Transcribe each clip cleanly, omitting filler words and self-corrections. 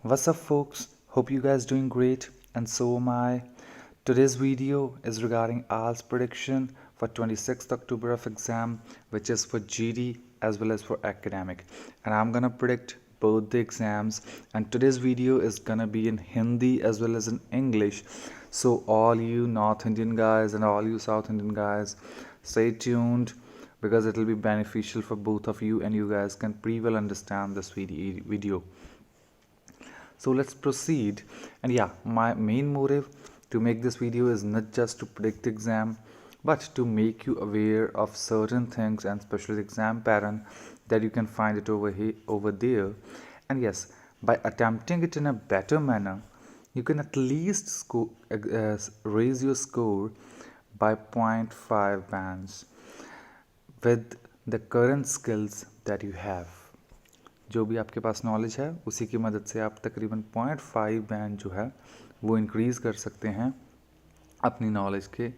What's up, folks? Hope you guys doing great, and so am I. Today's video is regarding Ielts prediction for 26th October of exam, which is for GD as well as for academic, and I'm gonna predict both the exams. And today's video is gonna be in Hindi as well as in English. So all you North Indian guys and all you South Indian guys, stay tuned because it will be beneficial for both of you, and you guys can pretty well understand this video. So let's proceed. And yeah, my main motive to make this video is not just to predict the exam, but to make you aware of certain things and especially exam pattern that you can find it over here, over there. And yes, by attempting it in a better manner, you can at least raise your score by 0.5 bands with the current skills that you have. जो भी आपके पास knowledge है उसी की मदद से आप तकरीबन 0.5 बैंड जो है वो इंक्रीज़ कर सकते हैं अपनी नॉलेज के,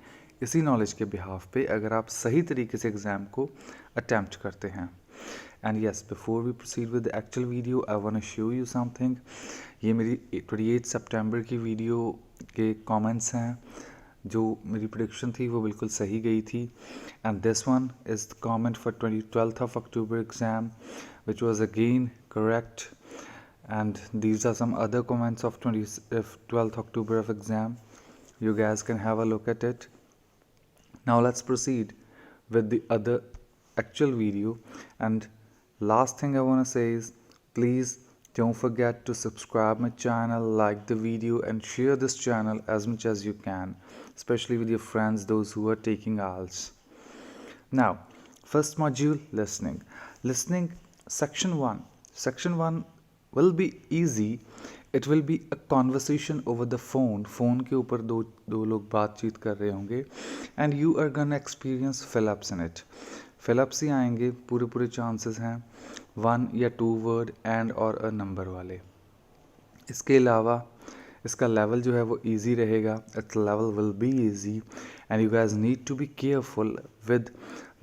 इसी नॉलेज के बिहाफ पे, अगर आप सही तरीके से एग्ज़ाम को अटैम्प्ट करते हैं. And yes, before we proceed with the actual video I want to show you something. ये मेरी 28 सितंबर की वीडियो के कमेंट्स हैं. जो मेरी प्रेडिक्शन थी वो बिल्कुल सही गई थी. And this one is the comment for 12th of October exam, which was again correct. And these are some other comments of 12th October of exam. You guys can have a look at it. Now let's proceed with the other actual video. And last thing I want to say is, please don't forget to subscribe my channel, like the video, and share this channel as much as you can, especially with your friends, those who are taking Ielts. Now, first module, listening. Listening, section 1. Section 1 will be easy. It will be a conversation over the phone. Phone के ऊपर दो लोग बातचीत कर रहे होंगे. And you are gonna experience fill-ups in it. fill-ups ही आएंगे, पूरे चांसेस हैं 1 या 2 वर्ड एंड और अ नंबर वाले. इसके अलावा इसका लेवल जो है वो इजी रहेगा. It's level will be easy and you guys need to be careful with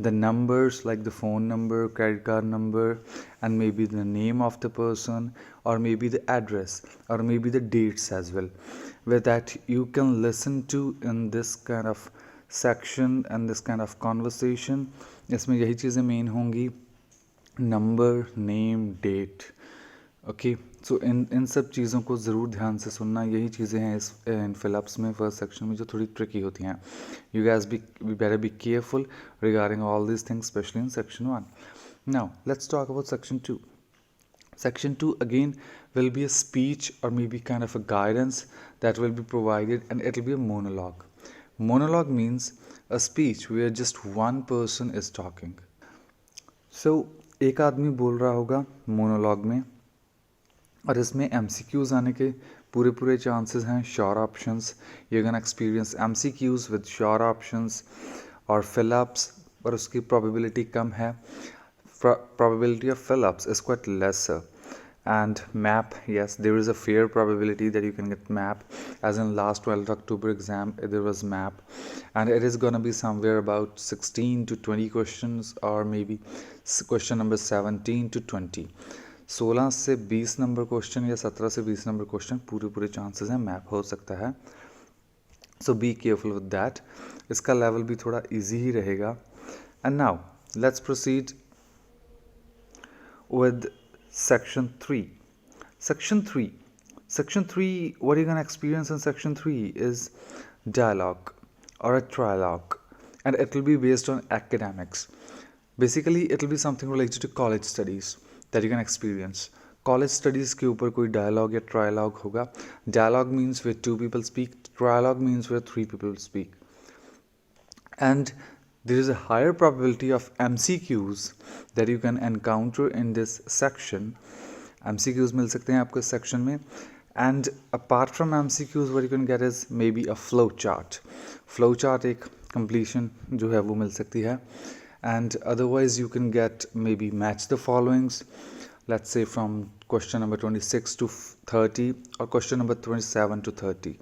the numbers like the phone number, credit card number, and maybe the name of the person, or maybe the address, or maybe the dates as well, with that you can listen to in this kind of section and this kind of conversation. इसमें यही चीज़ें main होंगी, number, name, date. Okay, सो इन सब चीज़ों को ज़रूर ध्यान से सुनना. यही चीज़ें हैं इस इन फिलअप्स में, फर्स्ट सेक्शन में, जो थोड़ी ट्रिकी होती हैं. You gas be better be careful regarding all this things, specially in section 1. Now let's talk about section 2. Section 2 again will be a speech or maybe kind of a guidance that will be provided, and it will be a monologue. Monologue means a speech where just one person is talking. So एक आदमी बोल रहा होगा monologue में, और इसमें MCQs आने के पूरे चांसेस हैं. Sure options, you can experience MCQs with sure options और फिल-अप्स, और उसकी प्रोबेबिलिटी कम है. Probability of fill-ups is quite lesser. And map, yes, there is a fair probability that you can get map, as in last 12th October exam there was map, and it is gonna be somewhere about 16 to 20 questions, or maybe question number 17 to 20. 16 से 20 number question या 17 से 20 number question पूरे chances हैं map हो सकता है. सो B careful with that. इसका level भी थोड़ा इजी ही रहेगा. And now let's proceed with section 3. Section 3, what you're going to experience in section 3 is dialogue or a trialogue, and it will be based on academics. Basically it will be something related to college studies that you can experience. College studies के ऊपर कोई dialogue या trialogue होगा. Dialogue means where 2 people speak, trialogue means where 3 people speak, and there is a higher probability of MCQs that you can encounter in this section. MCQs मिल सकते हैं आपको इस section में. And apart from MCQs, what you can get is maybe a flow chart. Flow chart एक completion जो है वो मिल सकती है. And otherwise you can get maybe match the followings, let's say from question number 26 to 30 or question number 27 to 30.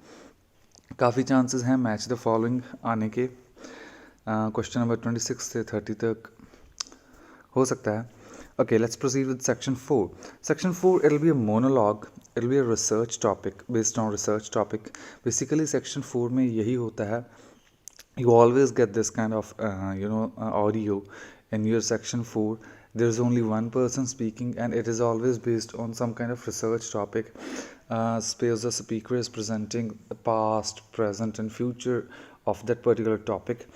काफ़ी chances हैं match the following आने के. क्वेश्चन नंबर 26 से 30 तक हो सकता है. Okay, let's proceed with section 4. Section 4, it'll be a monologue, it'll be a research topic based on research topic. Basically section 4 में यही होता है, you always get this kind of audio in your section 4. There's only one person speaking and it is always based on some kind of research topic. Suppose the speaker is presenting the past, present and future of that particular topic,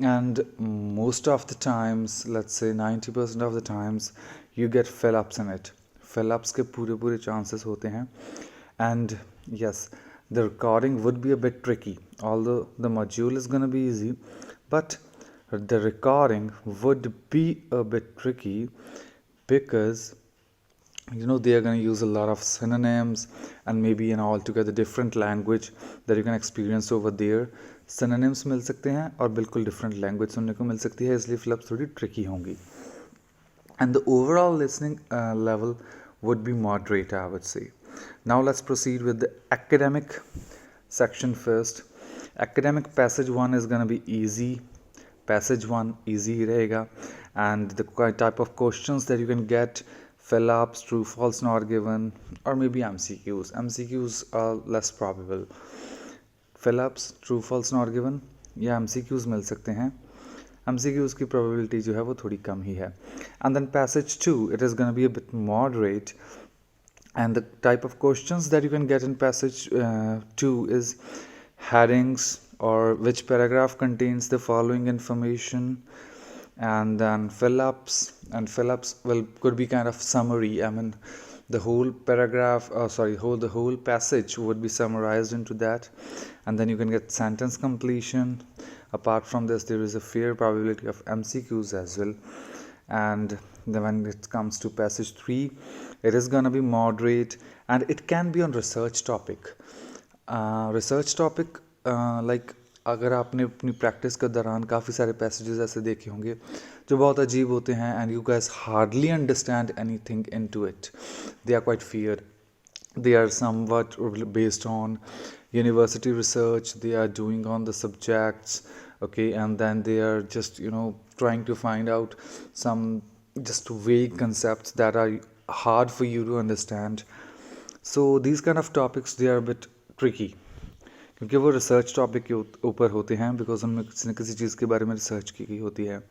and most of the times, let's say 90% of the times, you get fill-ups in it. Fill-ups के पूरे chances होते हैं. And yes, the recording would be a bit tricky, although the module is gonna be easy, but the recording would be a bit tricky because they are going to use a lot of synonyms and maybe an altogether different language that you can experience over there. Synonyms मिल सकते हैं और बिल्कुल different language सुनने को मिल सकती है, इसलिए fill up थोड़ी tricky होंगी. And the overall listening level would be moderate, I would say. Now let's proceed with the academic section first. Academic passage 1 is going to be easy. Passage 1 easy ही रहेगा, and the type of questions that you can get, fill-ups, true, false, not given, or maybe MCQs. MCQs are less probable. Fill-ups, true, false, not given या MCQs मिल सकते हैं. MCQs की probability जो है वो थोड़ी कम ही है. And then passage 2, it is going to be a bit moderate, and the type of questions that you can get in passage 2 is headings, or which paragraph contains the following information, and then fill-ups, and fill-ups could be kind of summary. I mean, the whole paragraph, the whole passage would be summarized into that, and then you can get sentence completion. Apart from this, there is a fair probability of MCQs as well. And then when it comes to passage 3, it is gonna be moderate, and it can be on research topic. Like अगर आपने अपनी practice के दौरान काफ़ी सारे passages ऐसे देखे होंगे जो बहुत अजीब होते हैं, and you guys hardly understand anything into it. They are quite feared. They are somewhat based on university research they are doing on the subjects, okay, and then they are just trying to find out some just vague concepts that are hard for you to understand. So these kind of topics, they are a bit tricky क्योंकि वो research topic के ऊपर होते हैं, because उनमें किसी न किसी चीज़ के बारे में रिसर्च की गई होती है.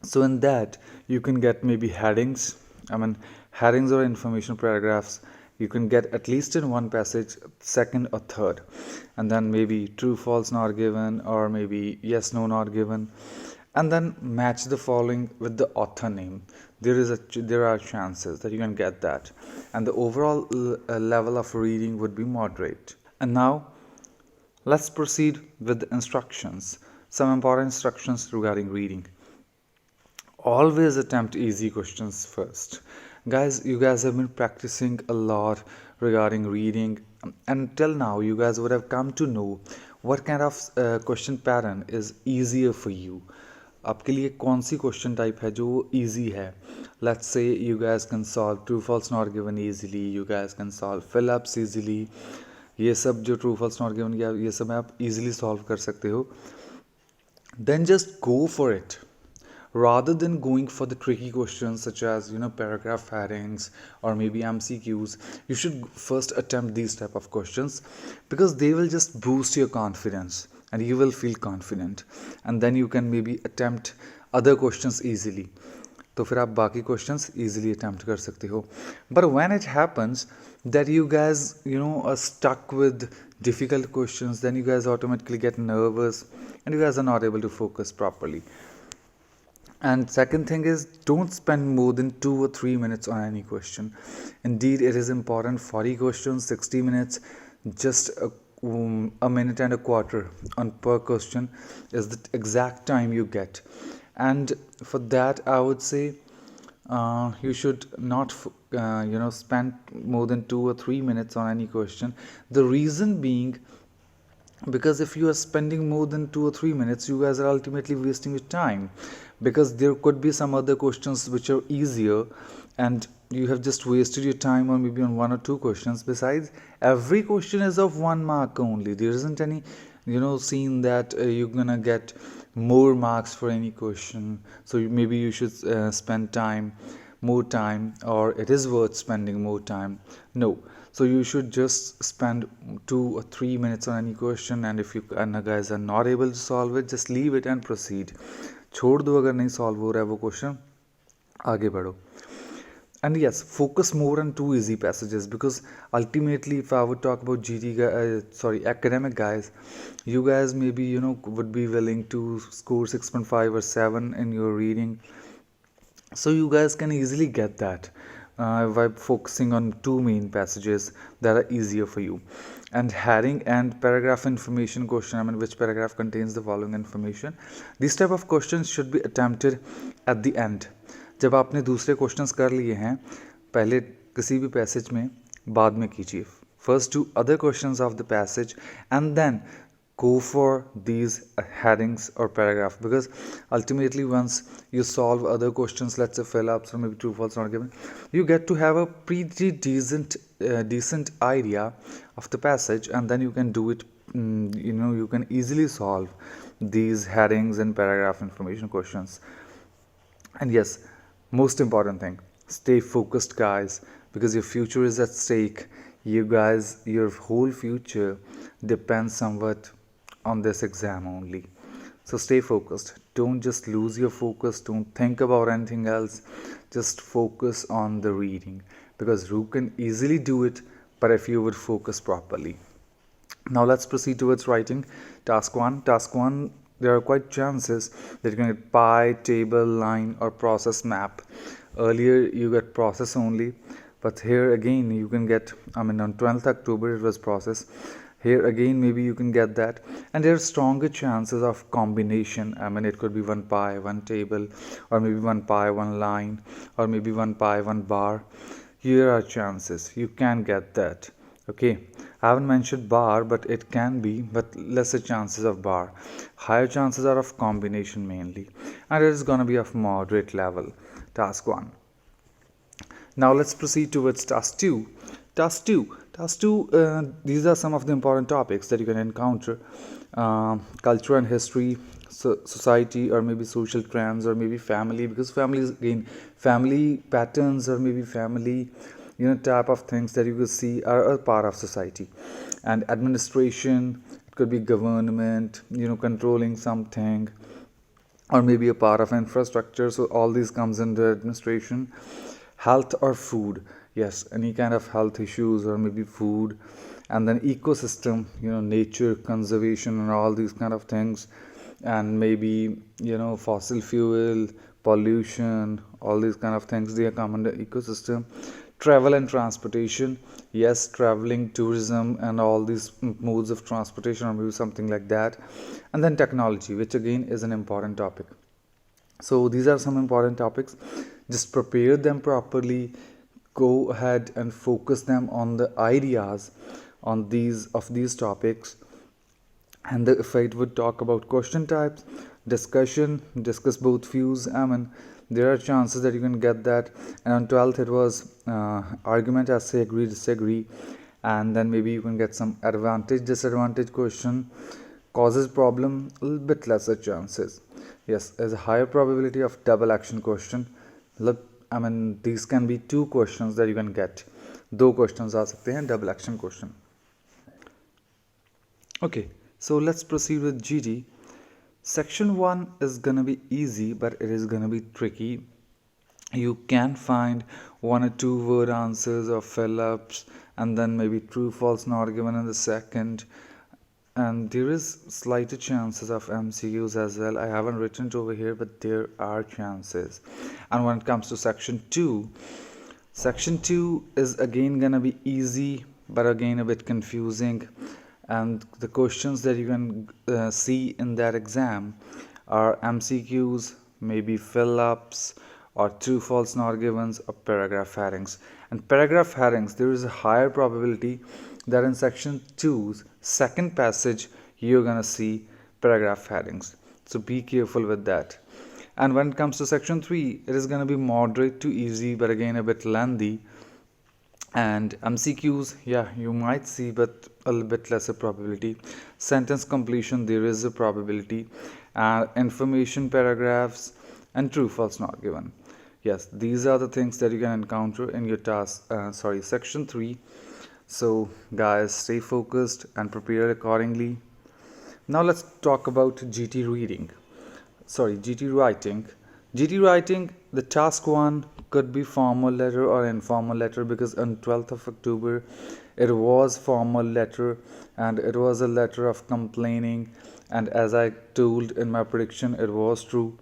So in that you can get maybe headings, headings or information paragraphs. You can get at least in one passage, second or third, and then maybe true, false, not given, or maybe yes, no, not given, and then match the following with the author name. There are chances that you can get that, and the overall level of reading would be moderate. And now let's proceed with the instructions. Some important instructions regarding reading. Always attempt easy questions first. Guys, you guys have been practicing a lot regarding reading, and till now you guys would have come to know what kind of question pattern is easier for you. आपके लिए कौन सी question type है जो easy है. Let's say you guys can solve true, false, not given easily. You guys can solve fill-ups easily. ये सब जो true, false, not given या ये सब आप easily solve कर सकते हो. Then just go for it. Rather than going for the tricky questions such as paragraph headings or maybe MCQs, you should first attempt these type of questions, because they will just boost your confidence and you will feel confident, and then you can maybe attempt other questions easily. तो फिर आप बाकी questions easily attempt कर सकते हो. But when it happens that you guys are stuck with difficult questions, then you guys automatically get nervous and you guys are not able to focus properly. And second thing is, don't spend more than 2 or 3 minutes on any question. Indeed, it is important. 40 questions, 60 minutes, just a minute and a quarter on per question is the exact time you get. And for that, I would say you should not spend more than 2 or 3 minutes on any question. The reason being, because if you are spending more than 2 or 3 minutes, you guys are ultimately wasting your time, because there could be some other questions which are easier and you have just wasted your time on maybe on 1 or 2 questions. Besides, every question is of 1 mark only. There isn't any scene that you're gonna get more marks for any question, so maybe you should spend time more time or it is worth spending more time. No. So you should just spend 2 or 3 minutes on any question, and if you guys are not able to solve it, just leave it and proceed. छोड़ दो अगर नहीं solve हो रहा है वो question, आगे बढ़ो. And yes, focus more on two easy passages, because ultimately if I would talk about academic guys, you guys maybe would be willing to score 6.5 or 7 in your reading, so you guys can easily get that by focusing on two main passages that are easier for you. And heading and paragraph information question, I mean which paragraph contains the following information, these type of questions should be attempted at the end. जब आपने दूसरे questions कर लिए हैं पहले किसी भी passage में, बाद में कीजिए. First do other questions of the passage and then go for these headings or paragraph, because ultimately once you solve other questions, let's say fill ups or maybe true false not given, you get to have a pretty decent idea of the passage, and then you can do it. You can easily solve these headings and paragraph information questions. And yes, most important thing, stay focused guys, because your future is at stake. You guys, your whole future depends somewhat on this exam only. So stay focused. Don't just lose your focus. Don't think about anything else. Just focus on the reading, because you can easily do it, but if you would focus properly. Now let's proceed towards writing. Task 1. Task 1, there are quite chances that you can get pie, table, line or process map. Earlier you get process only, but here again you can get, on 12th October it was process. Here again maybe you can get that, and there are stronger chances of combination. It could be one pie, one table, or maybe one pie, one line, or maybe one pie, one bar. Here are chances, you can get that. Okay, I haven't mentioned bar, but it can be, but lesser chances of bar. Higher chances are of combination mainly, and it is going to be of moderate level. Task 1. Now let's proceed towards task 2. Task 2, these are some of the important topics that you can encounter. Culture and history, society, or maybe social trends, or maybe family, because family is again family patterns, or maybe family type of things that you will see are a part of society. And administration, it could be government, controlling something, or maybe a part of infrastructure. So all these comes under administration. Health or food, yes, any kind of health issues or maybe food. And then ecosystem, nature conservation and all these kind of things. And maybe fossil fuel, pollution, all these kind of things, they come under ecosystem. Travel and transportation, yes, traveling, tourism and all these modes of transportation, or maybe something like that. And then technology, which again is an important topic. So these are some important topics. Just prepare them properly, go ahead and focus them on the ideas on these topics. And if I would talk about question types, discuss both views. There are chances that you can get that. And on 12th it was argument, essay, agree, disagree. And then maybe you can get some advantage, disadvantage question. Causes problem, a little bit lesser chances. Yes, there's a higher probability of double action question. Look, these can be two questions that you can get. दो questions आ सकते हैं double action question. Okay, so let's proceed with GD. Section 1 is gonna be easy, but it is gonna be tricky. You can find 1 or 2 word answers or fill-ups, and then maybe true, false, not given in the second. And there is slighter chances of MCQs as well. I haven't written it over here, but there are chances. And when it comes to section 2 is again gonna be easy, but again a bit confusing. And the questions that you can see in that exam are MCQs, maybe fill-ups, or true, false, not givens, or paragraph headings. And paragraph headings, there is a higher probability that in section 2's second passage you're gonna see paragraph headings. So be careful with that. And when it comes to section 3, it is gonna be moderate to easy, but again a bit lengthy. And MCQs, yeah, you might see, but a little bit lesser probability. Sentence completion, there is a probability. Information paragraphs and true, false, not given. Yes, these are the things that you can encounter in your section 3. So guys, stay focused and prepare accordingly. Now let's talk about GT writing. GT writing, the task 1 could be formal letter or informal letter, because on 12th of October it was formal letter and it was a letter of complaining, and as I told in my prediction, it was true.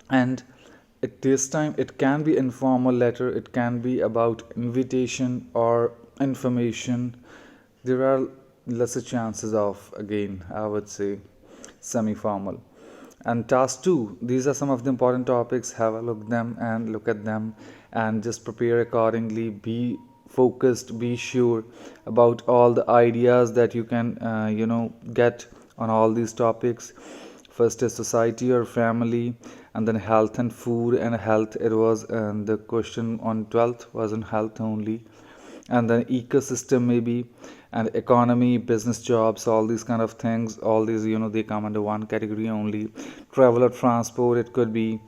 And at this time it can be informal letter, it can be about invitation or information. There are lesser chances of, again I would say, semi-formal. And task 2, these are some of the important topics. Have a look at them and just prepare accordingly. Be focused, be sure about all the ideas that you can get on all these topics. First is society or family, and then health and food and health. It was the question on 12th was on health only, and then ecosystem maybe, and economy, business, jobs, all these kind of things. All these, they come under one category only. Travel or transport, it could be,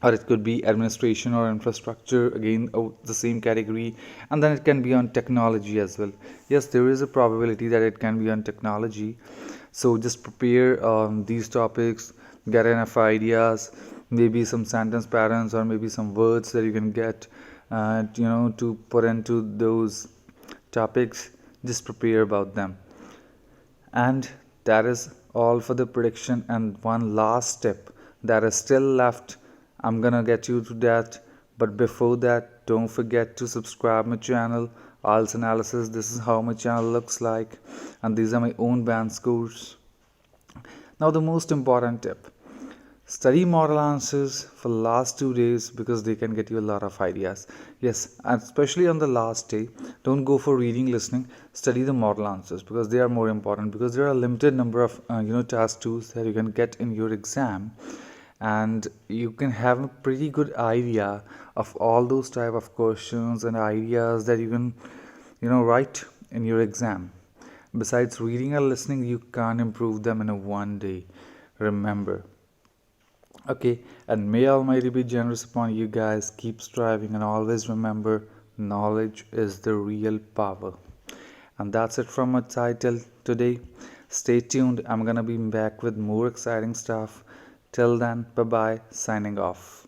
or it could be administration or infrastructure, again, the same category. And then it can be on technology as well. Yes, there is a probability that it can be on technology. So just prepare these topics, get enough ideas, maybe some sentence patterns or maybe some words that you can get to put into those topics. Just prepare about them. And that is all for the prediction. And one last step that is still left, I'm gonna get you to that. But before that, don't forget to subscribe my channel, Ielts Analysis. This is how my channel looks like, and these are my own band scores. Now the most important tip: study model answers for last 2 days, because they can get you a lot of ideas. Yes, and especially on the last day, don't go for reading, listening. Study the model answers, because they are more important, because there are a limited number of task 2s that you can get in your exam, and you can have a pretty good idea of all those type of questions and ideas that you can write in your exam. Besides reading or listening, you can't improve them in a one day, remember. Okay, and may Almighty be generous upon you guys. Keep striving and always remember, knowledge is the real power. And that's it from my title today. Stay tuned, I'm gonna be back with more exciting stuff. Till then, bye bye, signing off.